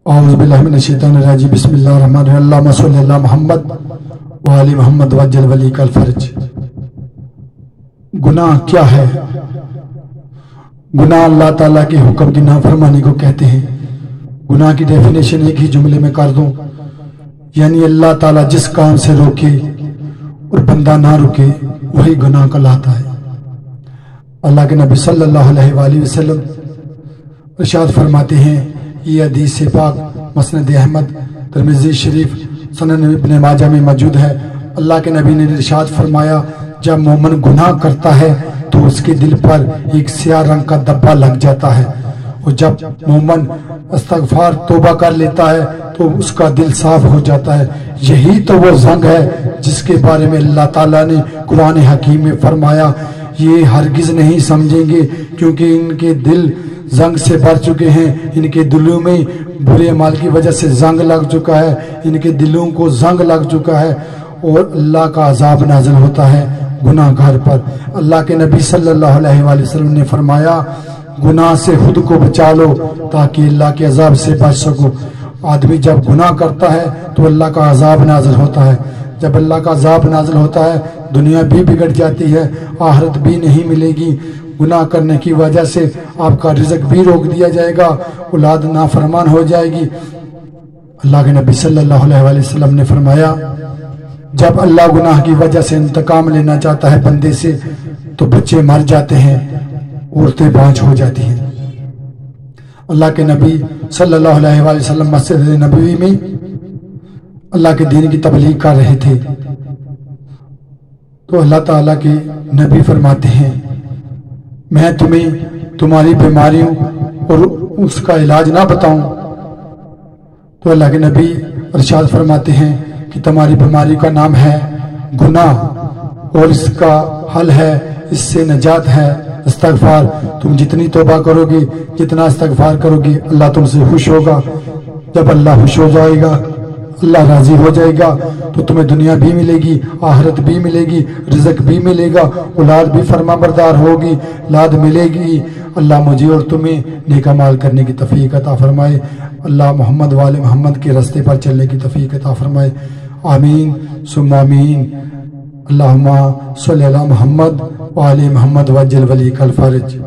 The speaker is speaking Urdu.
اعوذ باللہ من الشیطان الرجیم بسم اللہ الرحمن الرحیم اللہم صلی اللہ محمد وآل محمد وجل ولی کل فرج۔ گناہ کیا ہے؟ گناہ اللہ تعالیٰ کے حکم کی نافرمانی کو کہتے ہیں۔ گناہ کی ڈیفینیشن ایک ہی جملے میں کر دوں، یعنی اللہ تعالیٰ جس کام سے روکے اور بندہ نہ رکے وہی گناہ کہلاتا ہے۔ اللہ کے نبی صلی اللہ علیہ وآلہ وسلم ارشاد فرماتے ہیں، یہ حدیث پاک مسند احمد، ترمذی شریف، سنن ابن ماجہ میں موجود ہے۔ اللہ کے نبی نے ارشاد فرمایا، جب مومن گناہ کرتا ہے تو اس کے دل پر ایک سیاہ رنگ کا دبا لگ جاتا ہے، اور جب مومن استغفار توبہ کر لیتا ہے تو اس کا دل صاف ہو جاتا ہے۔ یہی تو وہ زنگ ہے جس کے بارے میں اللہ تعالیٰ نے قرآن حکیم میں فرمایا، یہ ہرگز نہیں سمجھیں گے کیونکہ ان کے دل زنگ سے بھر چکے ہیں، ان کے دلوں میں برے اعمال کی وجہ سے زنگ لگ چکا ہے، ان کے دلوں کو زنگ لگ چکا ہے، اور اللہ کا عذاب نازل ہوتا ہے گناہ گار پر۔ اللہ کے نبی صلی اللہ علیہ وآلہ وسلم نے فرمایا، گناہ سے خود کو بچا لو تاکہ اللہ کے عذاب سے بچ سکو۔ آدمی جب گناہ کرتا ہے تو اللہ کا عذاب نازل ہوتا ہے۔ جب اللہ کا عذاب نازل ہوتا ہے دنیا بھی بگڑ جاتی ہے، آخرت بھی نہیں ملے گی۔ گناہ کرنے کی وجہ سے آپ کا رزق بھی روک دیا جائے گا، اولاد نافرمان ہو جائے گی۔ اللہ کے نبی صلی اللہ علیہ وآلہ وسلم نے فرمایا، جب اللہ گناہ کی وجہ سے انتقام لینا چاہتا ہے بندے سے تو بچے مر جاتے ہیں، عورتیں بانجھ ہو جاتی ہیں۔ اللہ کے نبی صلی اللہ علیہ وآلہ وسلم مسجد نبوی میں اللہ کے دین کی تبلیغ کر رہے تھے، تو اللہ تعالیٰ کے نبی فرماتے ہیں، میں تمہیں تمہاری بیماریوں اور اس کا علاج نہ بتاؤں؟ تو اللہ کے نبی ارشاد فرماتے ہیں کہ تمہاری بیماری کا نام ہے گناہ، اور اس کا حل ہے، اس سے نجات ہے استغفار۔ تم جتنی توبہ کرو گی، جتنا استغفار کرو گی، اللہ تم سے خوش ہوگا۔ جب اللہ خوش ہو جائے گا، اللہ راضی ہو جائے گا، تو تمہیں دنیا بھی ملے گی، آخرت بھی ملے گی، رزق بھی ملے گا، اولاد بھی فرما بردار ہوگی، اولاد ملے گی۔ اللہ مجھے اور تمہیں نیک اعمال کرنے کی توفیق عطا فرمائے۔ اللہ محمد وآل محمد کے راستے پر چلنے کی توفیق عطا فرمائے۔ آمین ثم آمین۔ اللہم صلی علی محمد وآل محمد وجل ولی کل فرج۔